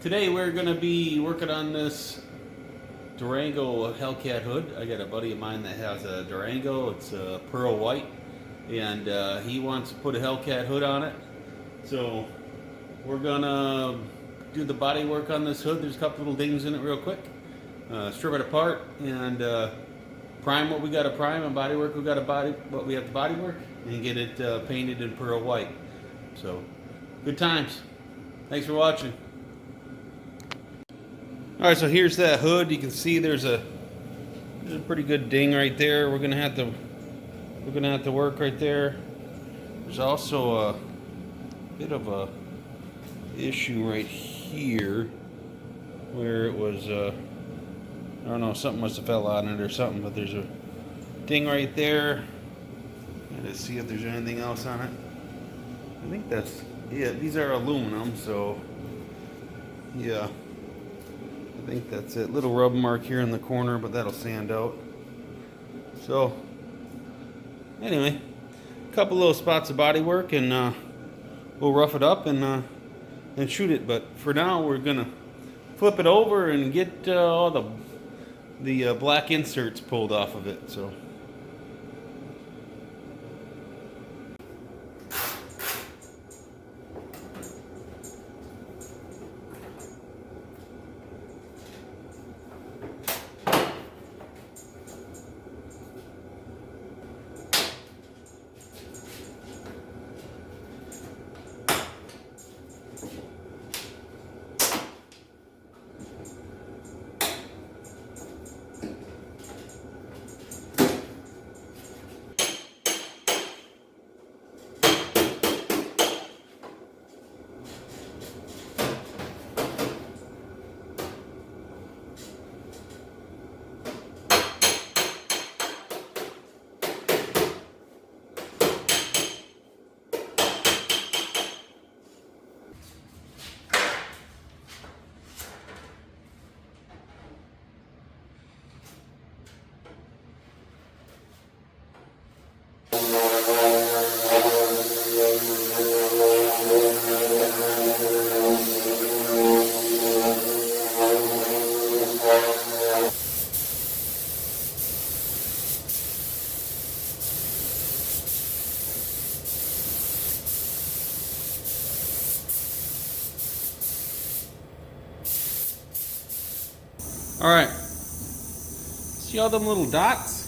Today we're going to be working on this Durango hellcat hood. I got a buddy of mine that has a Durango. It's a pearl white, and he wants to put a hellcat hood on it. So we're going to do the body work on this hood. There's a couple little dings in it real quick. Strip it apart and prime what we got to prime, and body work what we have to body work, and get it painted in pearl white. So good times. Thanks for watching. All right, so here's that hood. You can see there's a pretty good ding right there. We're gonna have to work right there. There's also a bit of a issue right here where it was I don't know, something must have fell on it or something, but there's a ding right there. Let's see if there's anything else on it. I think that's it. These are aluminum, so yeah. I think that's it. Little rub mark here in the corner, but that'll sand out. So anyway, a couple little spots of body work, and we'll rough it up and shoot it. But for now, we're gonna flip it over and get all the black inserts pulled off of it. So. All right, see all them little dots?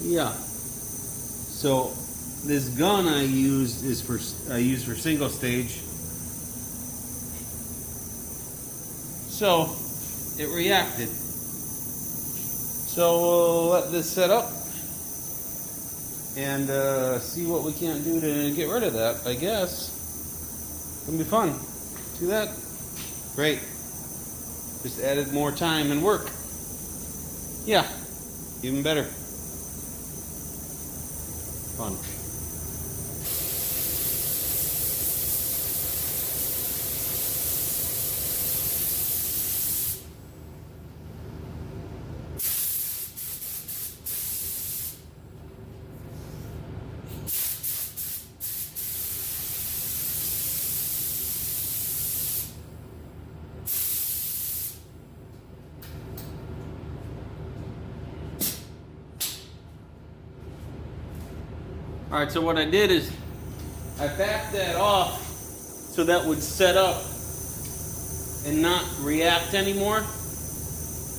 Yeah. So this gun I use for single stage. So it reacted. So we'll let this set up and see what we can do to get rid of that. I guess it's gonna be fun. See that? Great. Just added more time and work. Yeah, even better. Fun. All right, so what I did is I backed that off so that would set up and not react anymore,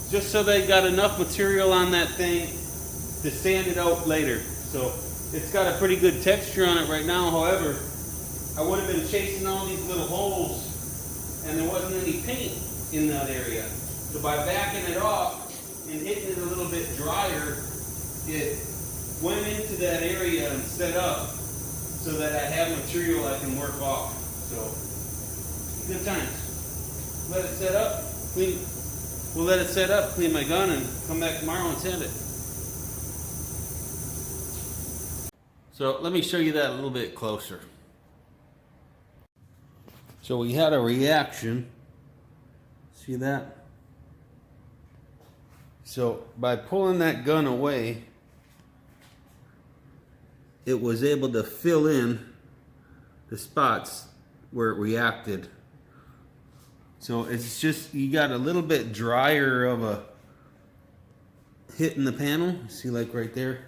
just so they got enough material on that thing to sand it out later. So it's got a pretty good texture on it right now. However, I would have been chasing all these little holes and there wasn't any paint in that area. So by backing it off and hitting it a little bit drier, it went into that area and set up so that I have material I can work off. So good times. Let it set up, clean. We'll let it set up, clean my gun, and come back tomorrow and sand it. So let me show you that a little bit closer. So we had a reaction. See that? So by pulling that gun away, it was able to fill in the spots where it reacted So it's just, you got a little bit drier of a hit in the panel. See, like right there?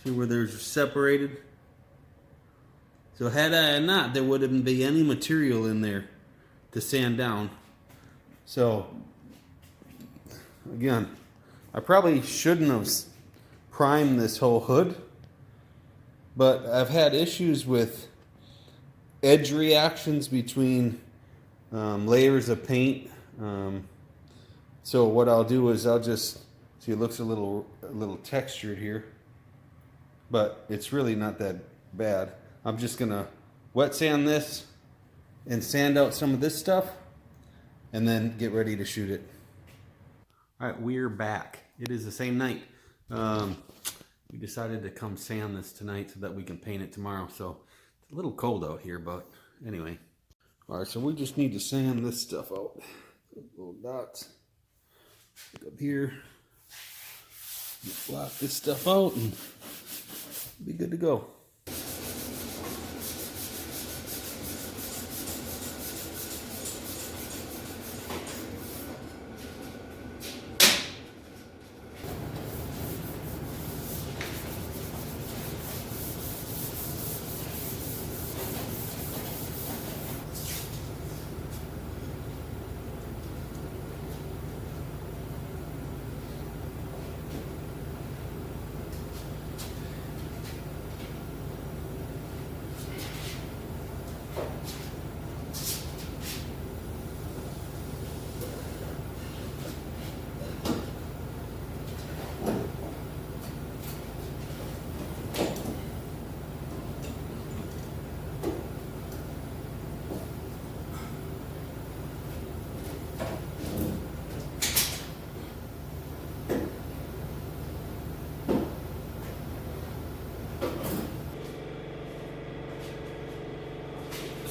See where they're separated? So had I not, there wouldn't be any material in there to sand down. So, again, I probably shouldn't have primed this whole hood, but I've had issues with edge reactions between layers of paint. So what I'll do is I'll just, see, it looks a little textured here, but it's really not that bad. I'm just gonna wet sand this and sand out some of this stuff and then get ready to shoot it. All right, we're back. It is the same night. We decided to come sand this tonight so that we can paint it tomorrow. So it's a little cold out here, but anyway. All right, so we just need to sand this stuff out. Little dots. Look up here. Block this stuff out and be good to go.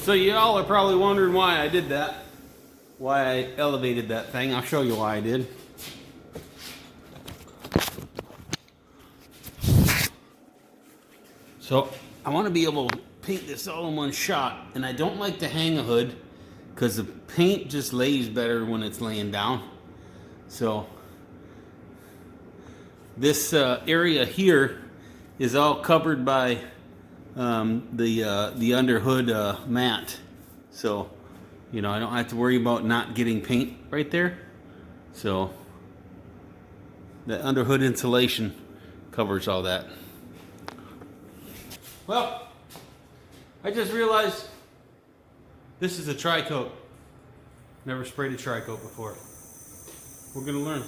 So y'all are probably wondering why I did that. Why I elevated that thing. I'll show you why I did. So I want to be able to paint this all in one shot, and I don't like to hang a hood because the paint just lays better when it's laying down. So this area here is all covered by the under hood mat, so you know I don't have to worry about not getting paint right there. So the under hood insulation covers all that. Well, I just realized this is a tri-coat. Never sprayed a tri-coat before. We're gonna learn.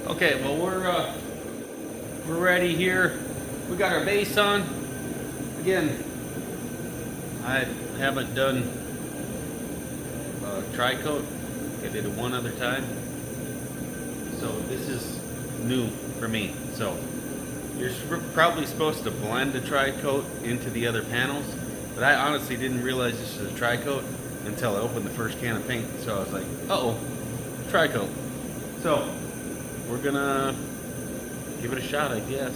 Okay, well we're ready here. We got our base on. Again, I haven't done tri-coat. I did it one other time, so this is new for me. So you're probably supposed to blend the tri-coat into the other panels, but I honestly didn't realize this was a tri-coat until I opened the first can of paint. So I was like, uh-oh, tri-coat. So we're gonna give it a shot, I guess.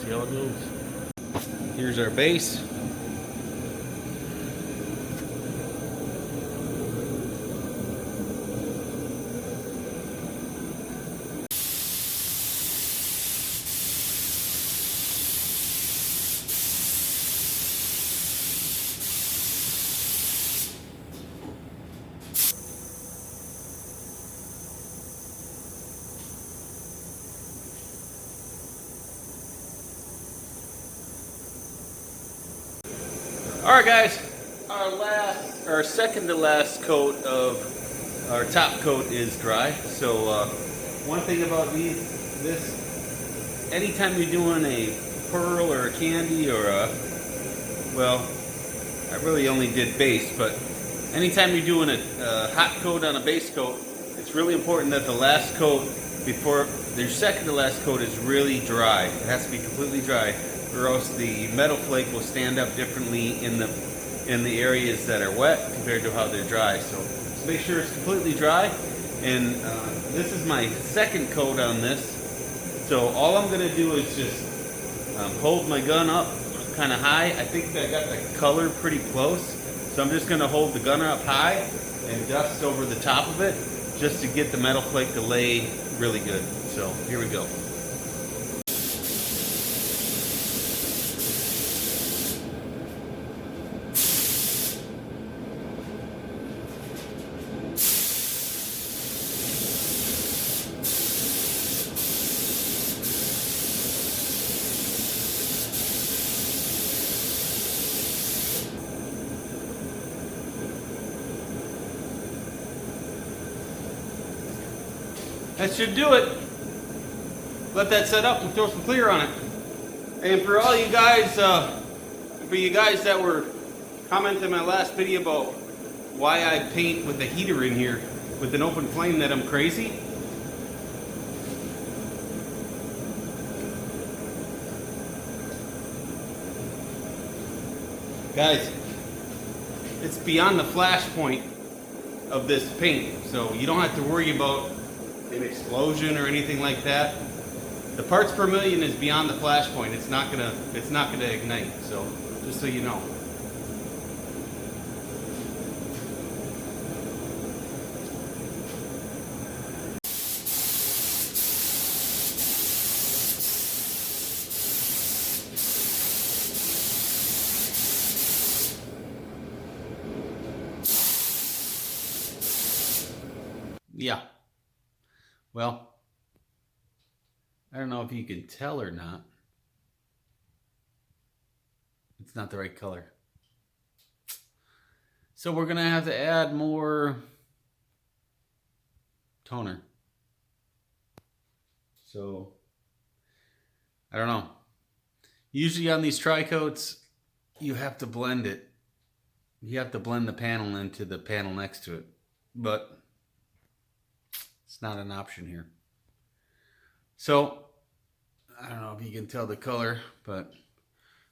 See how it goes. Here's our base. Alright guys, our second to last coat of our top coat is dry. So one thing about this, anytime you're doing a pearl or a candy or a, well, I really only did base, but anytime you're doing a hot coat on a base coat, it's really important that the last coat before, their second to last coat is really dry. It has to be completely dry or else the metal flake will stand up differently in the areas that are wet compared to how they're dry. So just make sure it's completely dry. And this is my second coat on this. So all I'm going to do is just hold my gun up kind of high. I think I got the color pretty close. So I'm just going to hold the gun up high and dust over the top of it just to get the metal flake to lay really good. So here we go. That should do it. Let that set up and throw some clear on it. And for all you guys, that were commenting in my last video about why I paint with a heater in here with an open flame, that I'm crazy. Guys, it's beyond the flash point of this paint, so you don't have to worry about an explosion or anything like that. The parts per million is beyond the flash point. It's not gonna ignite. So just so you know. Yeah. Well, I don't know if you can tell or not. It's not the right color. So we're going to have to add more toner. So, I don't know. Usually on these tri-coats, you have to blend it. You have to blend the panel into the panel next to it. But it's not an option here. So, I don't know if you can tell the color, but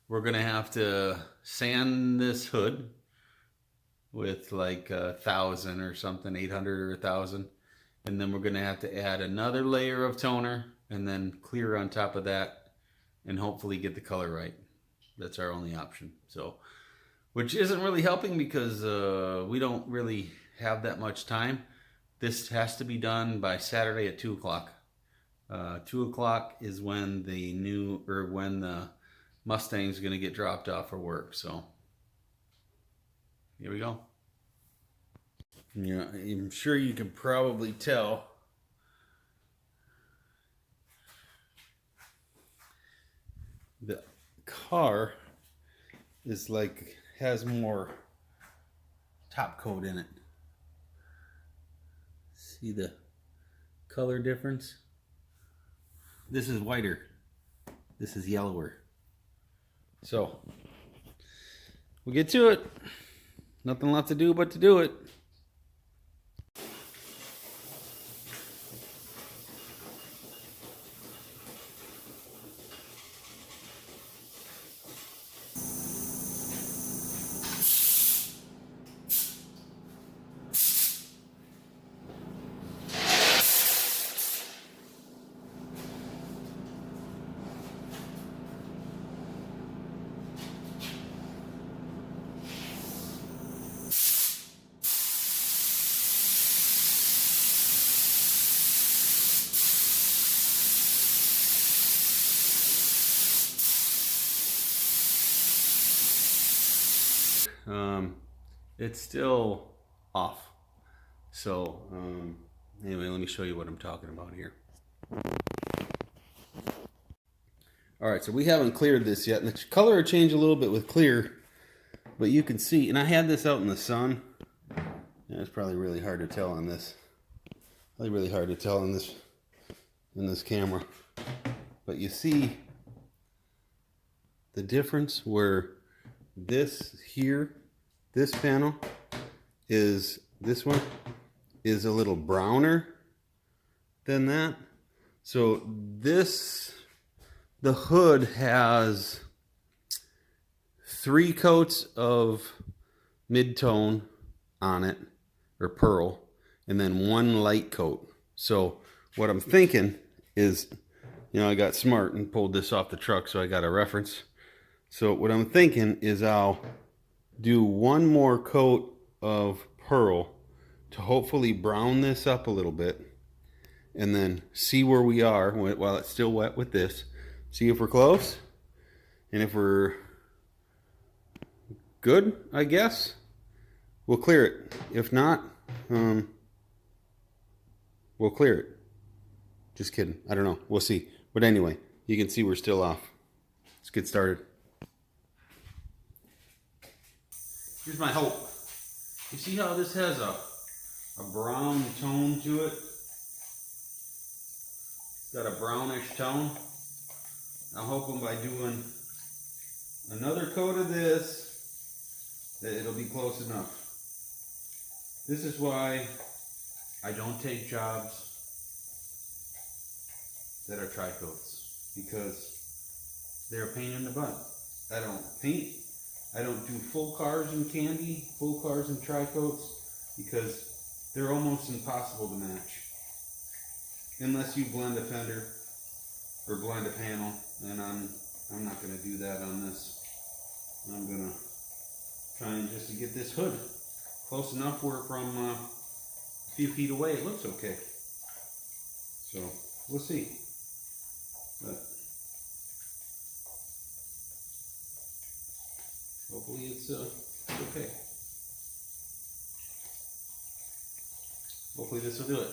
we're going to have to sand this hood with like 1,000 or something, 800 or 1,000. And then we're going to have to add another layer of toner and then clear on top of that and hopefully get the color right. That's our only option. So, which isn't really helping because we don't really have that much time. This has to be done by Saturday at 2 o'clock. 2 o'clock is when when the Mustang's going to get dropped off for work. So here we go. Yeah, I'm sure you can probably tell the car is has more top coat in it. See the color difference? This is whiter. This is yellower. So, we'll get to it. Nothing left to do but to do it. It's still off. So anyway, let me show you what I'm talking about here. Alright, so we haven't cleared this yet. And the color will change a little bit with clear, but you can see, and I had this out in the sun. Yeah, it's probably really hard to tell on this. Probably really hard to tell in this camera. But you see the difference where this here, this panel is, this one is a little browner than that. So this, the hood has 3 coats of mid-tone on it, or pearl, and then 1 light coat. So what I'm thinking is, I got smart and pulled this off the truck, so I got a reference. So what I'm thinking is I'll do 1 more coat of pearl to hopefully brown this up a little bit, and then see where we are while it's still wet with this. See if we're close, and if we're good, I guess we'll clear it. If not, we'll clear it. Just kidding. I don't know. We'll see. But anyway, you can see we're still off. Let's get started. Here's my hope. You see how this has a brown tone to it? It's got a brownish tone. I'm hoping by doing another coat of this that it'll be close enough. This is why I don't take jobs that are tri-coats, because they're a pain in the butt. I don't paint. I don't do full cars in candy, full cars in tri-coats, because they're almost impossible to match. Unless you blend a fender or blend a panel, and I'm not going to do that on this. I'm going to try and just to get this hood close enough where from a few feet away it looks okay. So we'll see. But hopefully it's okay. Hopefully this will do it.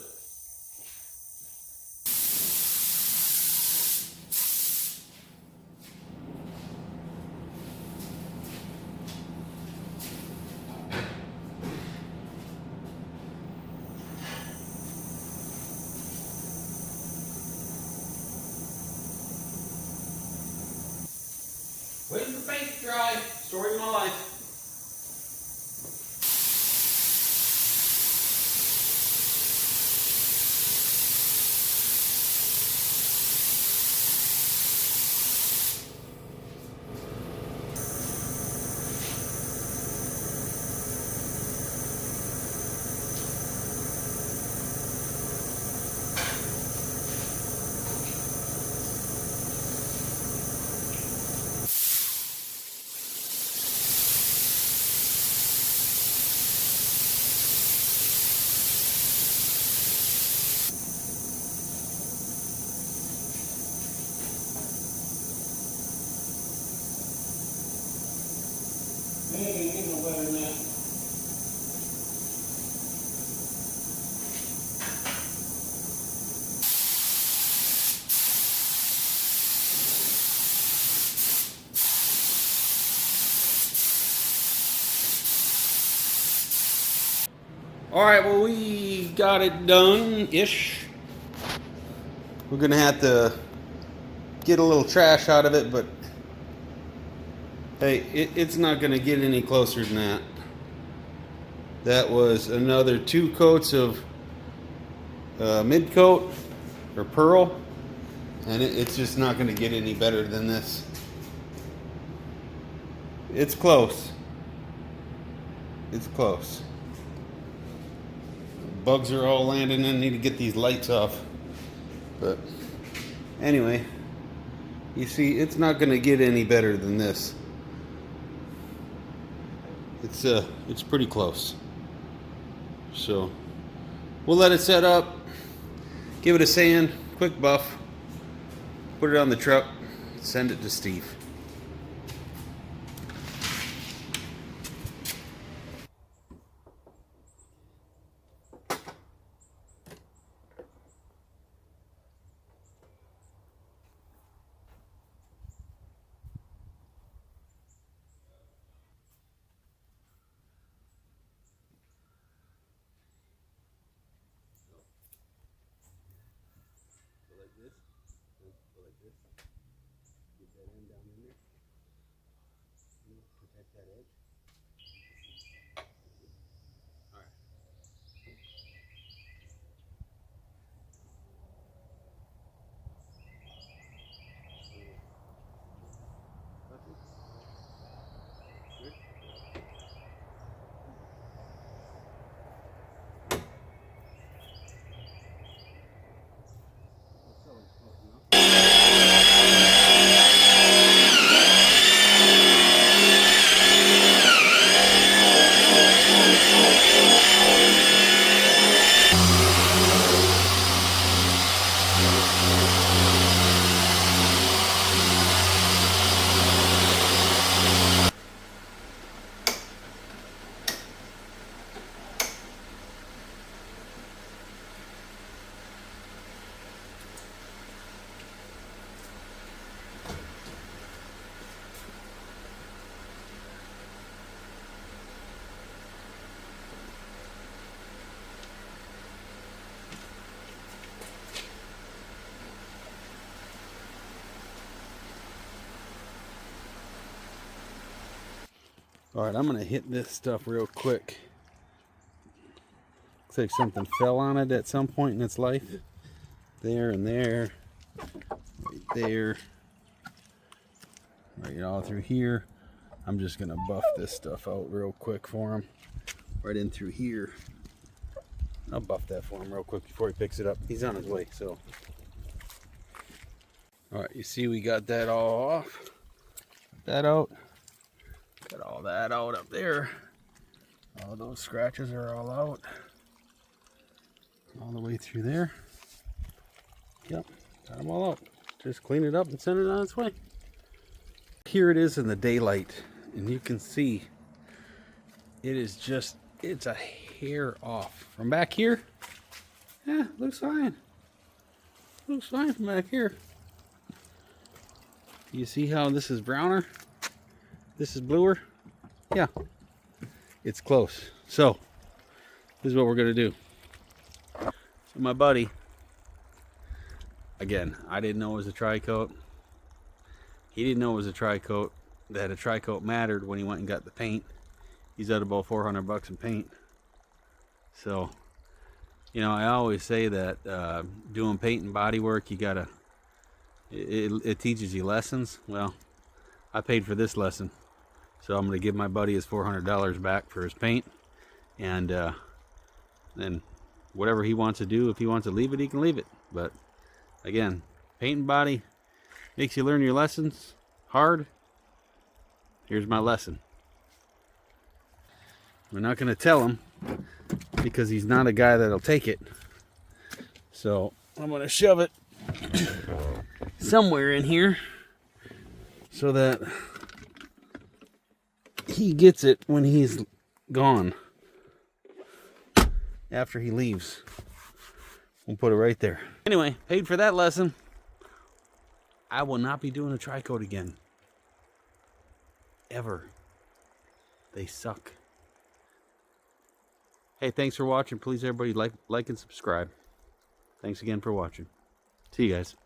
Waiting for paint to dry. Story of my life. Hey, ain't no better than that. Alright, well, we got it done-ish. We're gonna have to get a little trash out of it, but hey, it's not gonna get any closer than that. That was another 2 coats of mid coat or pearl, and it's just not gonna get any better than this. It's close. It's close. Bugs are all landing in. Need to get these lights off. But anyway, you see, it's not going to get any better than this. It's pretty close. So we'll let it set up, give it a sand, quick buff, put it on the truck, send it to Steve. Protect that edge. All right. All right, I'm gonna hit this stuff real quick. Looks like something fell on it at some point in its life. There and there, right there, right all through here. I'm just gonna buff this stuff out real quick for him. Right in through here. I'll buff that for him real quick before he picks it up. He's on his way, so. All right, you see we got that all off. Got that out. Got all that out up there. All those scratches are all out. All the way through there. Yep, got them all out. Just clean it up and send it on its way. Here it is in the daylight, and you can see it is just, it's a hair off. From back here, yeah, looks fine. Looks fine from back here. You see how this is browner? This is bluer? Yeah, it's close. So, this is what we're gonna do. So my buddy, again, I didn't know it was a tri-coat. He didn't know it was a tri-coat, that a tri-coat mattered when he went and got the paint. He's at about 400 bucks in paint. So, you know, I always say that doing paint and body work, you gotta, it teaches you lessons. Well, I paid for this lesson, so I'm gonna give my buddy his $400 back for his paint, and then whatever he wants to do, if he wants to leave it, he can leave it. But again, paint and body makes you learn your lessons hard. Here's my lesson. We're not gonna tell him because he's not a guy that'll take it. So I'm gonna shove it somewhere in here so that he gets it when he's gone. After he leaves, we'll put it right there. Anyway, paid for that lesson. I will not be doing a tri-coat again. Ever. They suck. Hey, thanks for watching. Please, everybody, like and subscribe. Thanks again for watching. See you guys.